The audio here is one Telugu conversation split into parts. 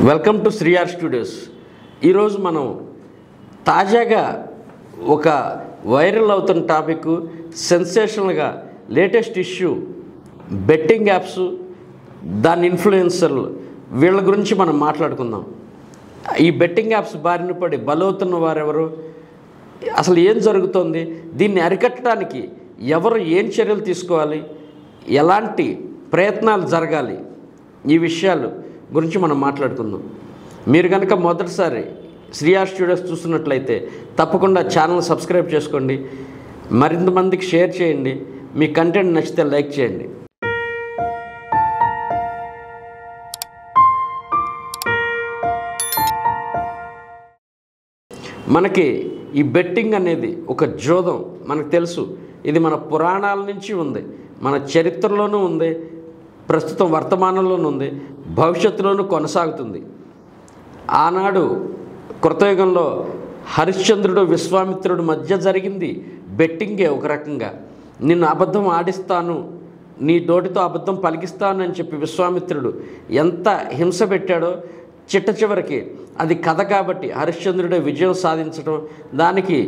Welcome to శ్రీఆర్ studios. ఈరోజు మనం తాజాగా ఒక వైరల్ అవుతున్న టాపిక్, సెన్సేషనల్గా లేటెస్ట్ ఇష్యూ, బెట్టింగ్ యాప్స్, దాని ఇన్ఫ్లుయెన్సర్లు, వీళ్ళ గురించి మనం మాట్లాడుకుందాం. ఈ బెట్టింగ్ యాప్స్ బారిన పడి బలవుతున్న వారెవరు, అసలు ఏం జరుగుతోంది, దీన్ని అరికట్టడానికి ఎవరు ఏం చర్యలు తీసుకోవాలి, ఎలాంటి ప్రయత్నాలు జరగాలి, ఈ విషయాలు గురించి మనం మాట్లాడుకుందాం. మీరు కనుక మొదటిసారి శ్రీఆర్ స్టూడియోస్ చూస్తున్నట్లయితే తప్పకుండా ఛానల్ సబ్స్క్రైబ్ చేసుకోండి, మరింత మందికి షేర్ చేయండి, మీ కంటెంట్ నచ్చితే లైక్ చేయండి. మనకి ఈ బెట్టింగ్ అనేది ఒక జోదం, మనకు తెలుసు. ఇది మన పురాణాల నుంచి ఉంది, మన చరిత్రలోనూ ఉంది, ప్రస్తుతం వర్తమానంలోనూ ఉంది, భవిష్యత్తులోనూ కొనసాగుతుంది. ఆనాడు కృతయుగంలో హరిశ్చంద్రుడు విశ్వామిత్రుడు మధ్య జరిగింది బెట్టింగే. ఒక రకంగా నిన్ను అబద్ధం ఆడిస్తాను, నీ నోటితో అబద్ధం పలికిస్తాను అని చెప్పి విశ్వామిత్రుడు ఎంత హింస పెట్టాడో, చిట్ట చివరికి అది కథ కాబట్టి హరిశ్చంద్రుడే విజయం సాధించడం, దానికి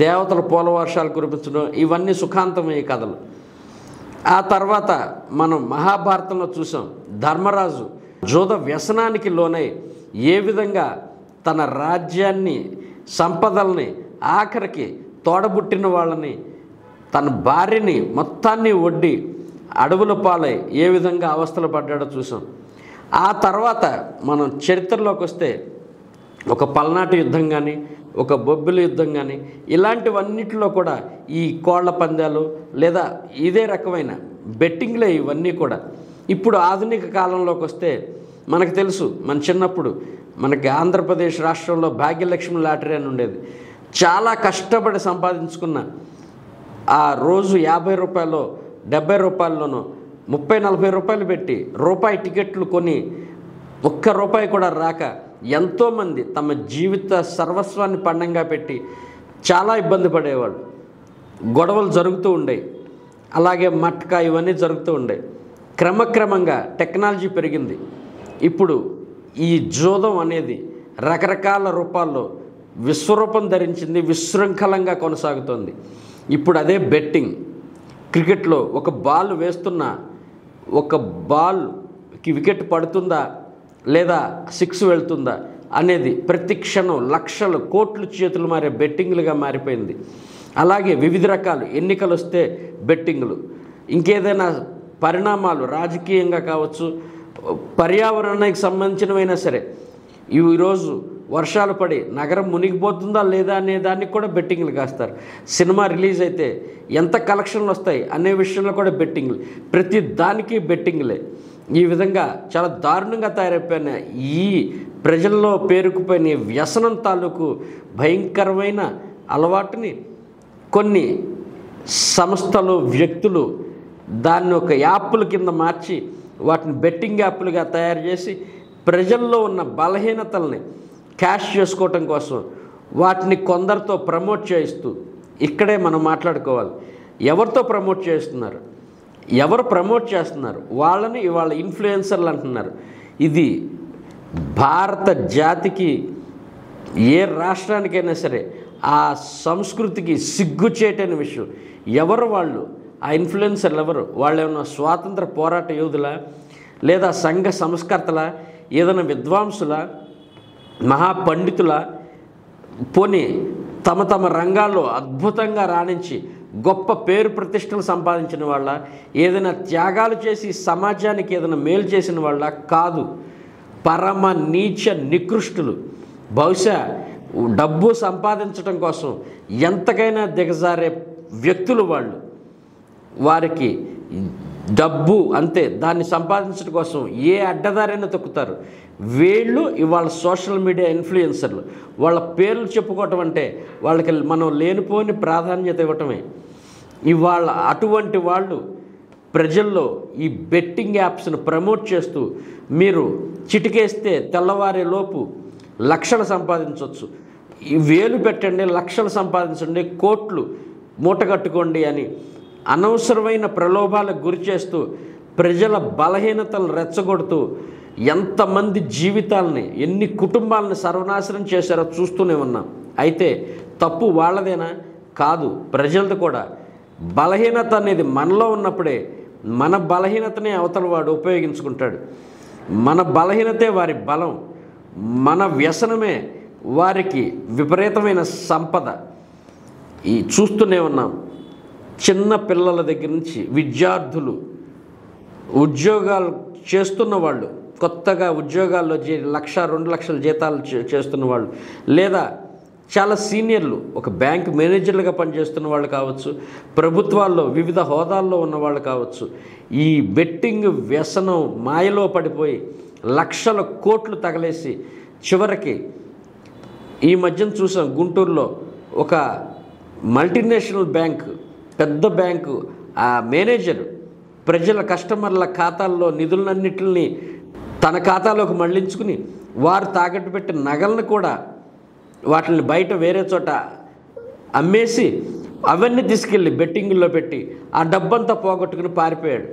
దేవతల పూలవర్షాలు కురిపించడం, ఇవన్నీ సుఖాంతమయ్యే కథలు. ఆ తర్వాత మనం మహాభారతంలో చూసాం, ధర్మరాజు జోద వ్యసనానికి లోనై ఏ విధంగా తన రాజ్యాన్ని, సంపదల్ని, ఆఖరికి తోడబుట్టిన వాళ్ళని, తన భార్యని మొత్తాన్ని ఒడ్డి అడవుల పాలై ఏ విధంగా అవస్థలు పడ్డాడో చూసాం. ఆ తర్వాత మనం చరిత్రలోకి వస్తే ఒక పల్నాటి యుద్ధం కానీ, ఒక బొబ్బిలి యుద్ధం కానీ, ఇలాంటివన్నిటిలో కూడా ఈ కోళ్ల పందాలు లేదా ఇదే రకమైన బెట్టింగ్లే ఇవన్నీ కూడా. ఇప్పుడు ఆధునిక కాలంలోకి వస్తే మనకు తెలుసు, మన చిన్నప్పుడు మనకి ఆంధ్రప్రదేశ్ రాష్ట్రంలో భాగ్యలక్ష్మి లాటరీ అని ఉండేది. చాలా కష్టపడి సంపాదించుకున్న ఆ రోజు 50 రూపాయలు 70 రూపాయల్లోనూ 30-40 రూపాయలు పెట్టి రూపాయి టికెట్లు కొని ₹1 కూడా రాక ఎంతోమంది తమ జీవిత సర్వస్వాన్ని పణంగా పెట్టి చాలా ఇబ్బంది పడేవాళ్ళు. గొడవలు జరుగుతూ ఉండేవి, అలాగే మట్కా ఇవన్నీ జరుగుతూ ఉండేవి. క్రమక్రమంగా టెక్నాలజీ పెరిగింది. ఇప్పుడు ఈ జోదం అనేది రకరకాల రూపాల్లో విశ్వరూపం ధరించింది, విశృంఖలంగా కొనసాగుతోంది. ఇప్పుడు అదే బెట్టింగ్. క్రికెట్లో ఒక బాల్ వేస్తున్నా, ఒక బాల్కి వికెట్ పడుతుందా లేదా 6 వెళ్తుందా అనేది ప్రతి క్షణం లక్షలు కోట్లు చేతులు మారే బెట్టింగ్లుగా మారిపోయింది. అలాగే వివిధ రకాలు ఎన్నికలు వస్తే బెట్టింగ్లు, ఇంకేదైనా పరిణామాలు రాజకీయంగా కావచ్చు, పర్యావరణానికి సంబంధించినవైనా సరే, ఈరోజు వర్షాలు పడి నగరం మునిగిపోతుందా లేదా అనే దానికి కూడా బెట్టింగ్లు కాస్తారు. సినిమా రిలీజ్ అయితే ఎంత కలెక్షన్లు వస్తాయి అనే విషయంలో కూడా బెట్టింగ్లు, ప్రతి దానికి బెట్టింగ్లే. ఈ విధంగా చాలా దారుణంగా తయారైపోయిన ఈ ప్రజల్లో పేరుకుపోయిన వ్యసనం తాలూకు భయంకరమైన అలవాటుని కొన్ని సంస్థలు, వ్యక్తులు దాన్ని ఒక యాప్ల కింద మార్చి వాటిని బెట్టింగ్ యాప్లుగా తయారు చేసి ప్రజల్లో ఉన్న బలహీనతల్ని క్యాష్ చేసుకోవటం కోసం వాటిని కొందరితో ప్రమోట్ చేయిస్తూ, ఇక్కడే మనం మాట్లాడుకోవాలి, ఎవరితో ప్రమోట్ చేస్తున్నారు, ఎవరు ప్రమోట్ చేస్తున్నారు, వాళ్ళని ఇవాళ ఇన్ఫ్లుయెన్సర్లు అంటున్నారు. ఇది భారత జాతికి, ఏ రాష్ట్రానికైనా సరే ఆ సంస్కృతికి సిగ్గుచేటైన విషయం. ఎవరు వాళ్ళు? ఆ ఇన్ఫ్లుయెన్సర్లు ఎవరు? వాళ్ళు ఏమన్నా స్వాతంత్ర పోరాట యోధులా, లేదా సంఘ సంస్కర్తలా, ఏదైనా విద్వాంసులా, మహాపండితులా, పోనీ తమ తమ రంగాల్లో అద్భుతంగా రాణించి గొప్ప పేరు ప్రతిష్టలు సంపాదించిన వాళ్ళ, ఏదైనా త్యాగాలు చేసి సమాజానికి ఏదైనా మేలు చేసిన వాళ్ళ కాదు. పరమ నీచ నికృష్టులు. బహుశా డబ్బు సంపాదించడం కోసం ఎంతకైనా దిగజారే వ్యక్తులు వాళ్ళు. వారికి డబ్బు అంతే, దాన్ని సంపాదించడం కోసం ఏ అడ్డదారైనా తొక్కుతారు. వీళ్ళు ఇవాళ సోషల్ మీడియా ఇన్ఫ్లుయెన్సర్లు. వాళ్ళ పేర్లు చెప్పుకోవటం అంటే వాళ్ళకి మనం లేనిపోని ప్రాధాన్యత ఇవ్వటమే. ఇవాళ అటువంటి వాళ్ళు ప్రజల్లో ఈ బెట్టింగ్ యాప్స్ను ప్రమోట్ చేస్తూ, మీరు చిటికేస్తే తెల్లవారే లోపు లక్షలు సంపాదించవచ్చు, వేలు పెట్టండి లక్షలు సంపాదించండి, కోట్లు మూట కట్టుకోండి అని అనవసరమైన ప్రలోభాలకు గురి చేస్తూ ప్రజల బలహీనతలను రెచ్చగొడుతూ ఎంతమంది జీవితాలని, ఎన్ని కుటుంబాలను సర్వనాశనం చేశారో చూస్తూనే ఉన్నాం. అయితే తప్పు వాళ్ళదేనా? కాదు, ప్రజలది కూడా. బలహీనత అనేది మనలో ఉన్నప్పుడే మన బలహీనతనే అవతల వాడు ఉపయోగించుకుంటాడు. మన బలహీనతే వారి బలం, మన వ్యసనమే వారికి విపరీతమైన సంపద. ఈ చూస్తూనే ఉన్నాం. చిన్న పిల్లల దగ్గర నుంచి విద్యార్థులు, ఉద్యోగాలు చేస్తున్న వాళ్ళు, కొత్తగా ఉద్యోగాల్లో 1-2 లక్షల జీతాలు చేస్తున్న వాళ్ళు, లేదా చాలా సీనియర్లు ఒక బ్యాంక్ మేనేజర్లుగా పనిచేస్తున్న వాళ్ళు కావచ్చు, ప్రభుత్వాల్లో వివిధ హోదాల్లో ఉన్న వాళ్ళు కావచ్చు, ఈ బెట్టింగ్ వ్యసనం మాయలో పడిపోయి లక్షల కోట్లు తగలేసి చివరికి ఈ మధ్యన చూసాం గుంటూరులో ఒక మల్టీనేషనల్ బ్యాంక్, పెద్ద బ్యాంకు ఆ మేనేజర్ ప్రజల కస్టమర్ల ఖాతాల్లో నిధులన్నింటినీ తన ఖాతాలోకి మళ్లించుకుని వారు తాకట్టు పెట్టిన నగలను కూడా వాటిని బయట వేరే చోట అమ్మేసి అవన్నీ తీసుకెళ్ళి బెట్టింగుల్లో పెట్టి ఆ డబ్బంతా పోగొట్టుకుని పారిపోయాడు.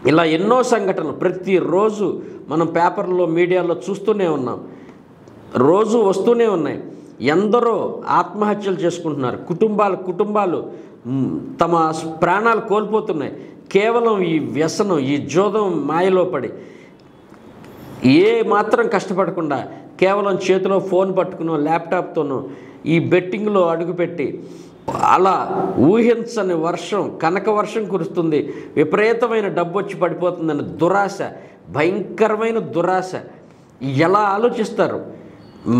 ఇలా ఎన్నో సంఘటనలు ప్రతిరోజు మనం పేపర్లో, మీడియాలో చూస్తూనే ఉన్నాం. రోజు వస్తూనే ఉన్నాయి. ఎందరో ఆత్మహత్యలు చేసుకుంటున్నారు. కుటుంబాలు తమ ప్రాణాలు కోల్పోతున్నాయి. కేవలం ఈ వ్యసనం, ఈ జోదం మాయలో పడి ఏ మాత్రం కష్టపడకుండా కేవలం చేతిలో ఫోన్ పట్టుకునో ల్యాప్టాప్తోనో ఈ బెట్టింగ్లో అడుగుపెట్టి అలా ఊహించని వర్షం, కనక వర్షం కురుస్తుంది, విపరీతమైన డబ్బు వచ్చి పడిపోతుందని దురాశ, భయంకరమైన దురాశ. ఎలా ఆలోచిస్తారు?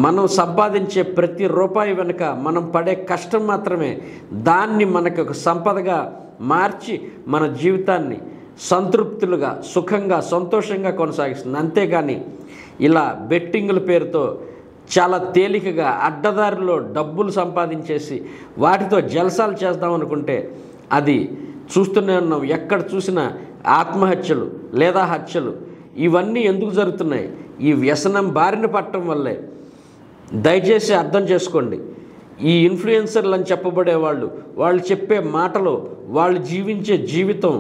మనం సంపాదించే ప్రతి రూపాయి వెనుక మనం పడే కష్టం మాత్రమే దాన్ని మనకు ఒక సంపదగా మార్చి మన జీవితాన్ని సంతృప్తులుగా, సుఖంగా, సంతోషంగా కొనసాగిస్తుంది. అంతేగాని ఇలా బెట్టింగుల పేరుతో చాలా తేలికగా అడ్డదారిలో డబ్బులు సంపాదించేసి వాటితో జలసాలు చేద్దామనుకుంటే అది చూస్తూనే ఉన్నాం. ఎక్కడ చూసినా ఆత్మహత్యలు లేదా హత్యలు. ఇవన్నీ ఎందుకు జరుగుతున్నాయి? ఈ వ్యసనం బారిన పడటం వల్లే. దయచేసి అర్థం చేసుకోండి. ఈ ఇన్ఫ్లుయెన్సర్లు అని చెప్పబడే వాళ్ళు చెప్పే మాటలు, వాళ్ళు జీవించే జీవితం,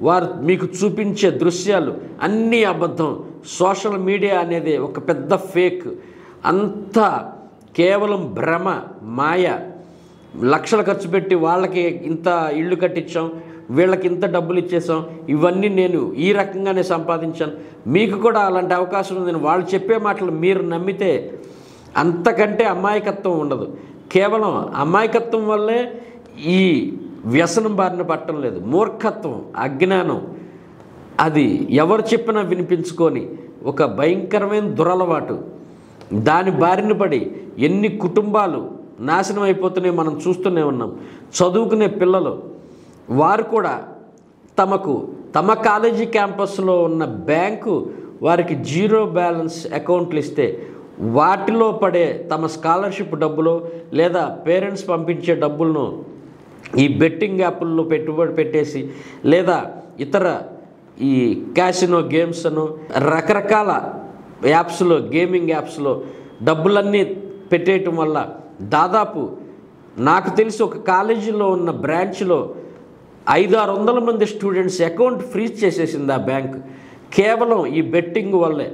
వారు మీకు చూపించే దృశ్యాలు అన్నీ అబద్ధం. సోషల్ మీడియా అనేది ఒక పెద్ద ఫేక్. అంతా కేవలం భ్రమ, మాయ. లక్షలు ఖర్చు పెట్టి వాళ్ళకి ఇంత ఇళ్ళు కట్టించాం, వీళ్ళకి ఇంత డబ్బులు ఇచ్చేసాం, ఇవన్నీ నేను ఈ రకంగానే సంపాదించాను, మీకు కూడా అలాంటి అవకాశం ఉందని వాళ్ళు చెప్పే మాటలు మీరు నమ్మితే అంతకంటే అమాయకత్వం ఉండదు. కేవలం అమాయకత్వం వల్లే ఈ వ్యసనం బారిన పట్టడం లేదు. మూర్ఖత్వం, అజ్ఞానం, అది ఎవరు చెప్పినా వినిపించుకొని ఒక భయంకరమైన దురలవాటు. దాని బారిన పడి ఎన్ని కుటుంబాలు నాశనం అయిపోతున్నాయి మనం చూస్తూనే ఉన్నాం. చదువుకునే పిల్లలు వారు కూడా తమ కాలేజీ క్యాంపస్లో ఉన్న బ్యాంకు వారికి 0 బ్యాలెన్స్ అకౌంట్లు ఇస్తే వాటిలో పడే తమ స్కాలర్షిప్ డబ్బులు లేదా పేరెంట్స్ పంపించే డబ్బులను ఈ బెట్టింగ్ యాప్ల్లో పెట్టుబడి పెట్టేసి లేదా ఇతర ఈ క్యాసినో గేమ్స్ అను రకరకాల యాప్స్లో, గేమింగ్ యాప్స్లో డబ్బులన్నీ పెట్టేయటం వల్ల దాదాపు నాకు తెలిసి ఒక కాలేజీలో ఉన్న బ్రాంచ్లో 500-600 మంది స్టూడెంట్స్ అకౌంట్ ఫ్రీజ్ చేసేసింది ఆ బ్యాంక్, కేవలం ఈ బెట్టింగ్ వల్లే.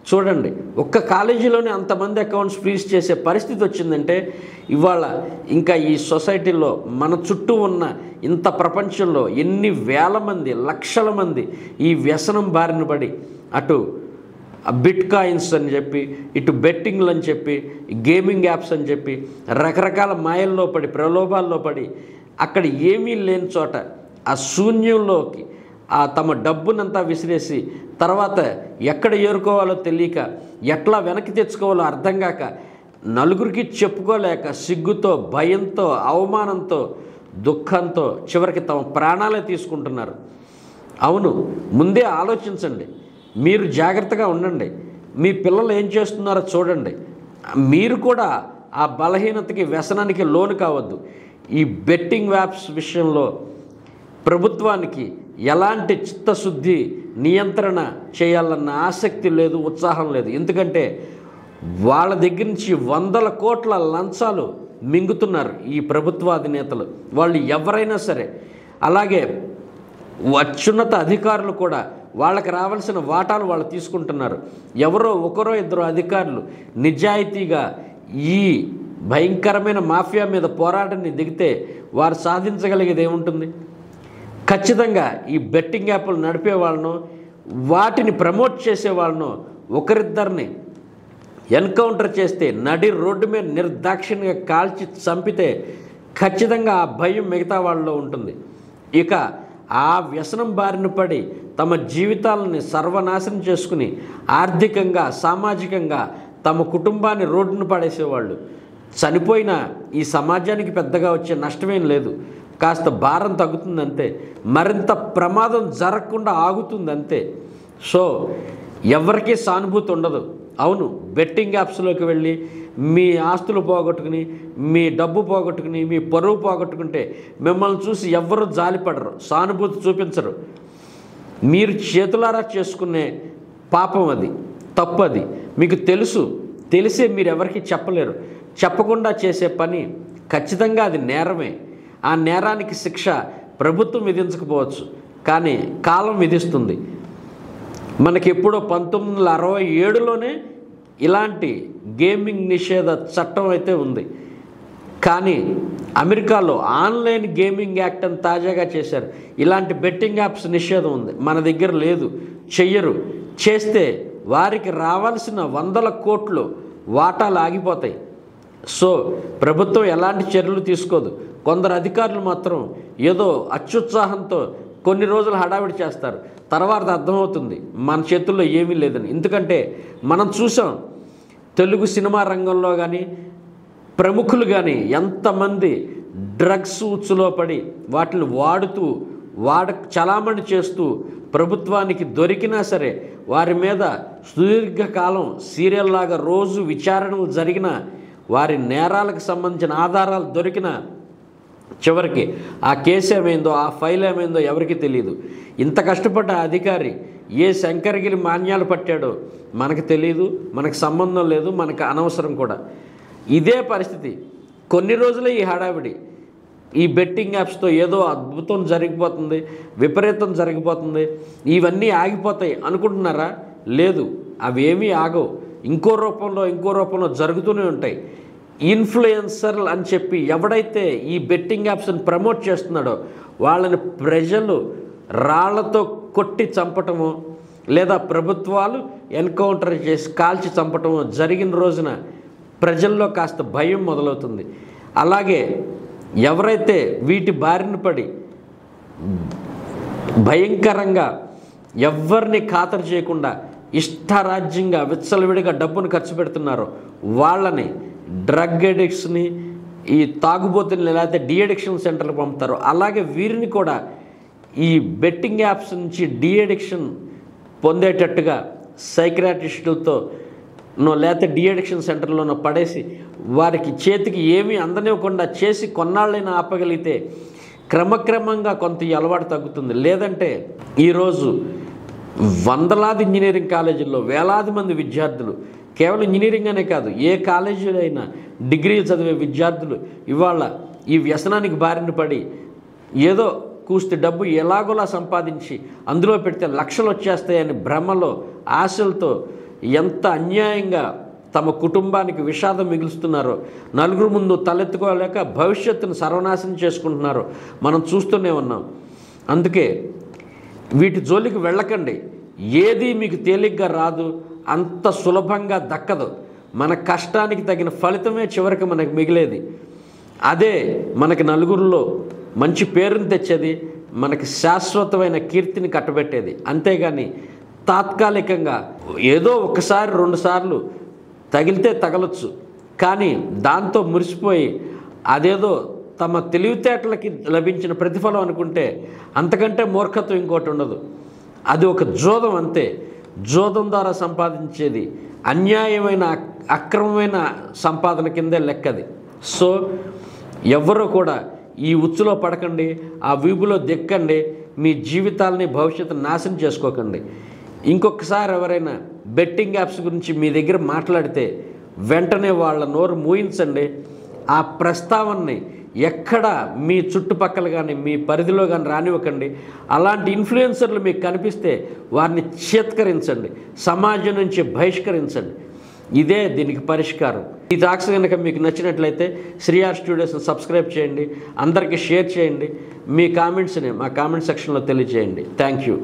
చూడండి, ఒక్క కాలేజీలోనే అంతమంది అకౌంట్స్ ఫ్రీజ్ చేసే పరిస్థితి వచ్చిందంటే ఇవాళ ఇంకా ఈ సొసైటీలో మన చుట్టూ ఉన్న ఇంత ప్రపంచంలో ఎన్ని వేల మంది, లక్షల మంది ఈ వ్యసనం బారిన పడి అటు బిట్ కాయిన్స్ అని చెప్పి, ఇటు బెట్టింగ్లు అని చెప్పి, గేమింగ్ యాప్స్ అని చెప్పి రకరకాల మాయల్లో పడి, ప్రలోభాల్లో పడి అక్కడ ఏమీ లేని చోట ఆ శూన్యంలోకి తమ డబ్బునంతా విసిరేసి తర్వాత ఎక్కడ ఏరుకోవాలో తెలియక, ఎట్లా వెనక్కి తెచ్చుకోవాలో అర్థం కాక, నలుగురికి చెప్పుకోలేక, సిగ్గుతో, భయంతో, అవమానంతో, దుఃఖంతో చివరికి తమ ప్రాణాలే తీసుకుంటున్నారు. అవును, ముందే ఆలోచించండి. మీరు జాగ్రత్తగా ఉండండి. మీ పిల్లలు ఏం చేస్తున్నారో చూడండి. మీరు కూడా ఆ బలహీనతకి, వ్యసనానికి లోను కావద్దు. ఈ బెట్టింగ్ యాప్స్ విషయంలో ప్రభుత్వానికి ఎలాంటి చిత్తశుద్ధి, నియంత్రణ చేయాలన్న ఆసక్తి లేదు, ఉత్సాహం లేదు. ఎందుకంటే వాళ్ళ దగ్గర నుంచి 100 కోట్ల లంచాలు మింగుతున్నారు ఈ ప్రభుత్వ అధినేతలు. వాళ్ళు ఎవరైనా సరే అలాగే అత్యున్నత అధికారులు కూడా వాళ్ళకి రావాల్సిన వాటాలు వాళ్ళు తీసుకుంటున్నారు. ఎవరో ఒకరో ఇద్దరు అధికారులు నిజాయితీగా ఈ భయంకరమైన మాఫియా మీద పోరాటాన్ని దిగితే వారు సాధించగలిగేది ఏముంటుంది? ఖచ్చితంగా ఈ బెట్టింగ్ యాప్లు నడిపే వాళ్ళను, వాటిని ప్రమోట్ చేసే వాళ్ళను ఒకరిద్దరిని ఎన్కౌంటర్ చేస్తే, నడి రోడ్డు మీద నిర్దాక్షిణ్యంగా కాల్చి చంపితే ఖచ్చితంగా ఆ భయం మిగతా వాళ్ళలో ఉంటుంది. ఇక ఆ వ్యసనం బారిన పడి తమ జీవితాలని సర్వనాశనం చేసుకుని ఆర్థికంగా, సామాజికంగా తమ కుటుంబాన్ని రోడ్డున పడేసేవాళ్ళు చనిపోయిన ఈ సమాజానికి పెద్దగా వచ్చే నష్టమేం లేదు. కాస్త భారం తగ్గుతుందంతే, మరింత ప్రమాదం జరగకుండా ఆగుతుందంతే. సో ఎవరికీ సానుభూతి ఉండదు. అవును, బెట్టింగ్ యాప్స్లోకి వెళ్ళి మీ ఆస్తులు పోగొట్టుకుని, మీ డబ్బు పోగొట్టుకుని, మీ పరువు పోగొట్టుకుంటే మిమ్మల్ని చూసి ఎవ్వరూ జాలిపడరు, సానుభూతి చూపించరు. మీరు చేతులారా చేసుకునే పాపం అది, తప్పు అది. మీకు తెలిసే మీరు ఎవరికి చెప్పలేరు. చెప్పకుండా చేసే పని ఖచ్చితంగా అది నేరమే. ఆ నేరానికి శిక్ష ప్రభుత్వం విధించకపోవచ్చు, కానీ కాలం విధిస్తుంది. మనకి ఎప్పుడో 1967లోనే ఇలాంటి గేమింగ్ నిషేధ చట్టం అయితే ఉంది. కానీ అమెరికాలో ఆన్లైన్ గేమింగ్ యాక్ట్ అని తాజాగా చేశారు. ఇలాంటి బెట్టింగ్ యాప్స్ నిషేధం ఉంది, మన దగ్గర లేదు, చెయ్యరు. చేస్తే వారికి రావాల్సిన 100 కోట్లు వాటాలు ఆగిపోతాయి. సో ప్రభుత్వం ఎలాంటి చర్యలు తీసుకోదు. కొందరు అధికారులు మాత్రం ఏదో అత్యుత్సాహంతో కొన్ని రోజులు హడావిడి చేస్తారు, తర్వాత అర్థమవుతుంది మన చేతుల్లో ఏమీ లేదని. ఎందుకంటే మనం చూసాం తెలుగు సినిమా రంగంలో కానీ ప్రముఖులు కానీ ఎంతమంది డ్రగ్స్ ఉచ్చులో పడి వాటిని వాడుతూ చలామణి చేస్తూ ప్రభుత్వానికి దొరికినా సరే వారి మీద సుదీర్ఘకాలం సీరియల్ లాగా రోజు విచారణలు జరిగిన, వారి నేరాలకు సంబంధించిన ఆధారాలు దొరికిన, చివరికి ఆ కేసు ఏమైందో, ఆ ఫైల్ ఏమైందో ఎవరికి తెలియదు. ఇంత కష్టపడ్డ అధికారి ఏ శంకరగిరి మాన్యాలు పట్టాడో మనకు తెలియదు, మనకు సంబంధం లేదు, మనకు అనవసరం కూడా. ఇదే పరిస్థితి. కొన్ని రోజులే ఈ హడావిడి, ఈ బెట్టింగ్ యాప్స్తో ఏదో అద్భుతం జరిగిపోతుంది, విపరీతం జరిగిపోతుంది, ఇవన్నీ ఆగిపోతాయి అనుకుంటున్నారా? లేదు, అవేమీ ఆగవు. ఇంకో రూపంలో జరుగుతూనే ఉంటాయి. ఇన్ఫ్లుయెన్సర్లు అని చెప్పి ఎవడైతే ఈ బెట్టింగ్ యాప్స్ని ప్రమోట్ చేస్తున్నాడో వాళ్ళని ప్రజలు రాళ్లతో కొట్టి చంపటమో లేదా ప్రభుత్వాలు ఎన్కౌంటర్ చేసి కాల్చి చంపటమో జరిగిన రోజున ప్రజల్లో కాస్త భయం మొదలవుతుంది. అలాగే ఎవరైతే వీటి బారిన పడి భయంకరంగా ఎవరిని ఖాతరు చేయకుండా ఇష్టారాజ్యంగా విచ్చలవిడిగా డబ్బును ఖర్చు పెడుతున్నారో వాళ్ళని, డ్రగ్ అడిక్ట్స్ని, ఈ తాగుబోతుల్ని లేకపోతే డిఅడిక్షన్ సెంటర్లకు పంపుతారు. అలాగే వీరిని కూడా ఈ బెట్టింగ్ యాప్స్ నుంచి డిఅడిక్షన్ పొందేటట్టుగా సైకియాట్రిస్టులతో లేకపోతే డిఅడిక్షన్ సెంటర్లోనో పడేసి వారికి చేతికి ఏమీ అందనివ్వకుండా చేసి కొన్నాళ్ళైనా ఆపగలిగితే క్రమక్రమంగా కొంత ఈ అలవాటు తగ్గుతుంది. లేదంటే ఈరోజు వందలాది ఇంజనీరింగ్ కాలేజీల్లో వేలాది మంది విద్యార్థులు, కేవలం ఇంజనీరింగ్ అనే కాదు, ఏ కాలేజీలో అయినా డిగ్రీలు చదివే విద్యార్థులు ఇవాళ ఈ వ్యసనానికి బారిన పడి ఏదో కూస్తి డబ్బు ఎలాగోలా సంపాదించి అందులో పెడితే లక్షలు వచ్చేస్తాయని భ్రమలో, ఆశలతో ఎంత అన్యాయంగా తమ కుటుంబానికి విషాదం మిగులుస్తున్నారో, నలుగురు ముందు తలెత్తుకోలేక భవిష్యత్తును సర్వనాశనం చేసుకుంటున్నారో మనం చూస్తూనే ఉన్నాం. అందుకే వీటి జోలికి వెళ్ళకండి. ఏది మీకు తేలిగ్గా రాదు, అంత సులభంగా దక్కదు. మన కష్టానికి తగిన ఫలితమే చివరికి మనకు మిగిలేది. అదే మనకి నలుగురిలో మంచి పేరుని తెచ్చేది, మనకి శాశ్వతమైన కీర్తిని కట్టబెట్టేది. అంతేగాని తాత్కాలికంగా ఏదో ఒకసారి 2 సార్లు తగిలితే తగలొచ్చు, కానీ దాంతో మురిసిపోయి అదేదో తమ తెలివితేటలకి లభించిన ప్రతిఫలం అనుకుంటే అంతకంటే మూర్ఖత్వం ఇంకోటి ఉండదు. అది ఒక జోదం అంతే. జోదం ద్వారా సంపాదించేది అన్యాయమైన, అక్రమమైన సంపాదన కిందే లెక్కది. సో ఎవరో కూడా ఈ ఉచ్చులో పడకండి, ఆ వీపులో దిక్కండి, మీ జీవితాలని భవిష్యత్తు నాశనం చేసుకోకండి. ఇంకొకసారి ఎవరైనా బెట్టింగ్ యాప్స్ గురించి మీ దగ్గర మాట్లాడితే వెంటనే వాళ్ళ నోరు మూయించండి. ఆ ప్రస్తావనని ఎక్కడ మీ చుట్టుపక్కల కానీ మీ పరిధిలో కానీ రానివ్వకండి. అలాంటి ఇన్ఫ్లుయెన్సర్లు మీకు కనిపిస్తే వారిని చేత్కరించండి, సమాజం నుంచి బహిష్కరించండి. ఇదే దీనికి పరిష్కారం. ఈ టాక్స్ కనుక మీకు నచ్చినట్లయితే శ్రీఆర్ స్టూడియోస్ని సబ్స్క్రైబ్ చేయండి, అందరికీ షేర్ చేయండి, మీ కామెంట్స్ని మా కామెంట్ సెక్షన్లో తెలియజేయండి. Thank you.